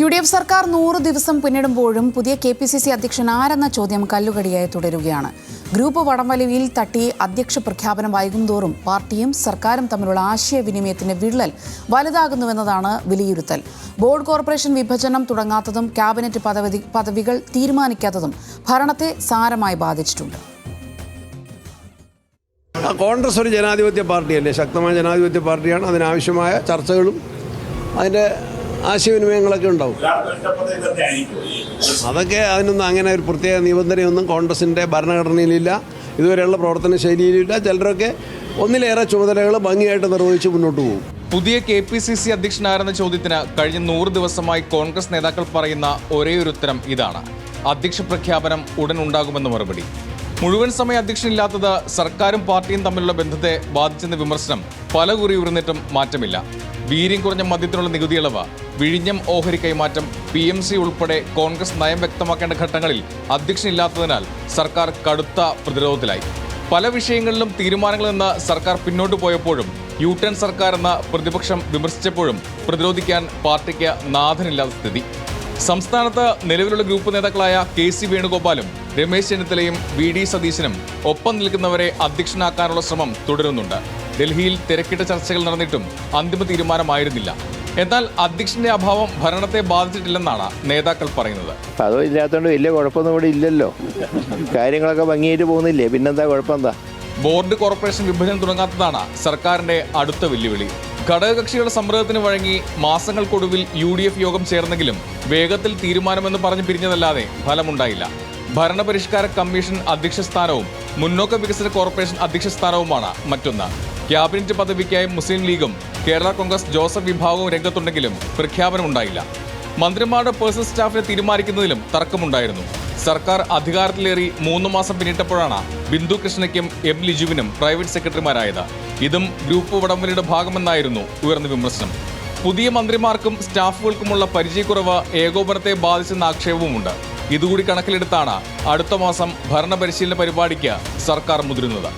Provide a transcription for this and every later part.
UDF സർക്കാർ 100 ദിവസം പിന്നിടുമ്പോഴും പുതിയ KPCC അധ്യക്ഷൻ ആരെന്ന ചോദ്യം കല്ലുകടിയായി തുടരുകയാണ്. ഗ്രൂപ്പ് വടംവലിയിൽ തട്ടി അധ്യക്ഷ പ്രഖ്യാപനം വൈകുന്തോറും പാർട്ടിയും സർക്കാരും തമ്മിലുള്ള ആശയവിനിമയത്തിന്റെ വിള്ളൽ വലുതാകുന്നുവെന്നതാണ് വിലയിരുത്തൽ. ബോർഡ് കോർപ്പറേഷൻ വിഭജനം തുടങ്ങാത്തതും ക്യാബിനറ്റ് പദവികൾ തീരുമാനിക്കാത്തതും ഭരണത്തെ സാരമായി ബാധിച്ചിട്ടുണ്ട്. കോൺഗ്രസ് ഒരു ജനാധിപത്യ പാർട്ടിയല്ലേ, ശക്തമായ ജനാധിപത്യ പാർട്ടിയാണ്. അതിനാവശ്യമായ ചർച്ചകളും അതിൻ്റെ ആശയവിനിമയങ്ങളൊക്കെ ഉണ്ടാവും. അതൊക്കെ അതിനൊന്നും അങ്ങനെ ഒരു പ്രത്യേക നിബന്ധനയൊന്നും കോൺഗ്രസിൻ്റെ ഭരണഘടനയിലില്ല, ഇതുവരെയുള്ള പ്രവർത്തന ശൈലിയിലില്ല. ചിലരൊക്കെ ഒന്നിലേറെ ചുമതലകൾ ഭംഗിയായിട്ട് നിർവഹിച്ച് മുന്നോട്ട് പോകും. പുതിയ KPCC അധ്യക്ഷനാരെന്ന ചോദ്യത്തിന് കഴിഞ്ഞ 100 ദിവസമായി കോൺഗ്രസ് നേതാക്കൾ പറയുന്ന ഒരേയൊരു ഉത്തരം ഇതാണ്: അധ്യക്ഷ പ്രഖ്യാപനം ഉടൻ ഉണ്ടാകുമെന്ന മറുപടി. മുഴുവൻ സമയ അധ്യക്ഷനില്ലാത്തത് സർക്കാരും പാർട്ടിയും തമ്മിലുള്ള ബന്ധത്തെ ബാധിച്ചെന്ന വിമർശനം പല കുറി ഉയർന്നിട്ടും മാറ്റമില്ല. വീര്യം കുറഞ്ഞ മദ്യത്തിനുള്ള നികുതി ഇളവ്, വിഴിഞ്ഞം ഓഹരി കൈമാറ്റം, PMC ഉൾപ്പെടെ കോൺഗ്രസ് നയം വ്യക്തമാക്കേണ്ട ഘട്ടങ്ങളിൽ അധ്യക്ഷനില്ലാത്തതിനാൽ സർക്കാർ കടുത്ത പ്രതിരോധത്തിലായി. പല വിഷയങ്ങളിലും തീരുമാനങ്ങളിൽ നിന്ന് സർക്കാർ പിന്നോട്ട് പോയപ്പോഴും U-turn സർക്കാർ എന്ന പ്രതിപക്ഷം വിമർശിച്ചപ്പോഴും പ്രതിരോധിക്കാൻ പാർട്ടിക്ക് നാഥനില്ലാത്ത സ്ഥിതി. സംസ്ഥാനത്ത് നിലവിലുള്ള ഗ്രൂപ്പ് നേതാക്കളായ KC വേണുഗോപാലും രമേശ് ചെന്നിത്തലയും VD സതീശനും ഒപ്പം നിൽക്കുന്നവരെ അധ്യക്ഷനാക്കാനുള്ള ശ്രമം തുടരുന്നുണ്ട്. ഡൽഹിയിൽ തിരക്കിട്ട ചർച്ചകൾ നടന്നിട്ടും അന്തിമ തീരുമാനമായിരുന്നില്ല. എന്നാൽ അധ്യക്ഷന്റെ അഭാവം ഭരണത്തെ ബാധിച്ചിട്ടില്ലെന്നാണ് നേതാക്കൾ പറയുന്നത്. അതോ ഇല്ലാത്തതുകൊണ്ട് വലിയ കുഴപ്പമൊന്നും ഇവിടെ ഇല്ലല്ലോ, കാര്യങ്ങളൊക്കെ ഭംഗിയായിട്ട് പോകുന്നില്ലേ, പിന്നെന്താ കുഴപ്പം? എന്താ ബോർഡ് കോർപ്പറേഷൻ വിഭജനം തുടങ്ങാത്തതാണ് സർക്കാരിന്റെ അടുത്ത വെല്ലുവിളി. ഘടകകക്ഷികളുടെ സമ്മർദ്ദത്തിന് വഴങ്ങി മാസങ്ങൾക്കൊടുവിൽ UDF യോഗം ചേർന്നെങ്കിലും വേഗത്തിൽ തീരുമാനമെന്ന് പറഞ്ഞു പിരിഞ്ഞതല്ലാതെ ഫലമുണ്ടായില്ല. ഭരണപരിഷ്കാര കമ്മീഷൻ അധ്യക്ഷ സ്ഥാനവും മുന്നോക്ക വികസന കോർപ്പറേഷൻ അധ്യക്ഷ സ്ഥാനവുമാണ് മറ്റൊന്ന്. ക്യാബിനറ്റ് പദവിക്കായി മുസ്ലിം ലീഗും കേരള കോൺഗ്രസ് ജോസഫ് വിഭാഗവും രംഗത്തുണ്ടെങ്കിലും പ്രഖ്യാപനമുണ്ടായില്ല. മന്ത്രിമാരുടെ പേഴ്സണൽ സ്റ്റാഫിനെ തീരുമാനിക്കുന്നതിലും തർക്കമുണ്ടായിരുന്നു. സർക്കാർ അധികാരത്തിലേറി 3 മാസം പിന്നിട്ടപ്പോഴാണ് ബിന്ദു കൃഷ്ണയ്ക്കും M. ലിജുവിനും പ്രൈവറ്റ് സെക്രട്ടറിമാരായത്. ഇതും ഗ്രൂപ്പ് വടംവലിയുടെ ഭാഗമെന്നായിരുന്നു ഉയർന്ന വിമർശനം. പുതിയ മന്ത്രിമാർക്കും സ്റ്റാഫുകൾക്കുമുള്ള പരിചയക്കുറവ് ഏകോപനത്തെ ബാധിച്ചെന്ന ആക്ഷേപവുമുണ്ട്. ഇതുകൂടി കണക്കിലെടുത്താണ് അടുത്ത മാസം ഭരണപരിശീലന പരിപാടിക്ക് സർക്കാർ മുതിരുന്നത്.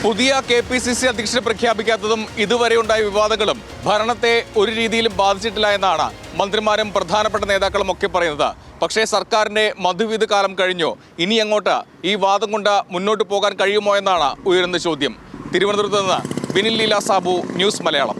പുതിയ KPCC അധ്യക്ഷനെ പ്രഖ്യാപിക്കാത്തതും ഇതുവരെ ഉണ്ടായ വിവാദങ്ങളും ഭരണത്തെ ഒരു രീതിയിലും ബാധിച്ചിട്ടില്ല എന്നാണ് മന്ത്രിമാരും പ്രധാനപ്പെട്ട നേതാക്കളും ഒക്കെ പറയുന്നത്. പക്ഷേ സർക്കാരിൻ്റെ മധുവിധ കാലം കഴിഞ്ഞോ? ഇനി അങ്ങോട്ട് ഈ വാദം കൊണ്ട് മുന്നോട്ട് പോകാൻ കഴിയുമോ എന്നാണ് ഉയരുന്ന ചോദ്യം. തിരുവനന്തപുരത്ത് നിന്ന് ബിനിൽ ലീല സാബു, ന്യൂസ് മലയാളം.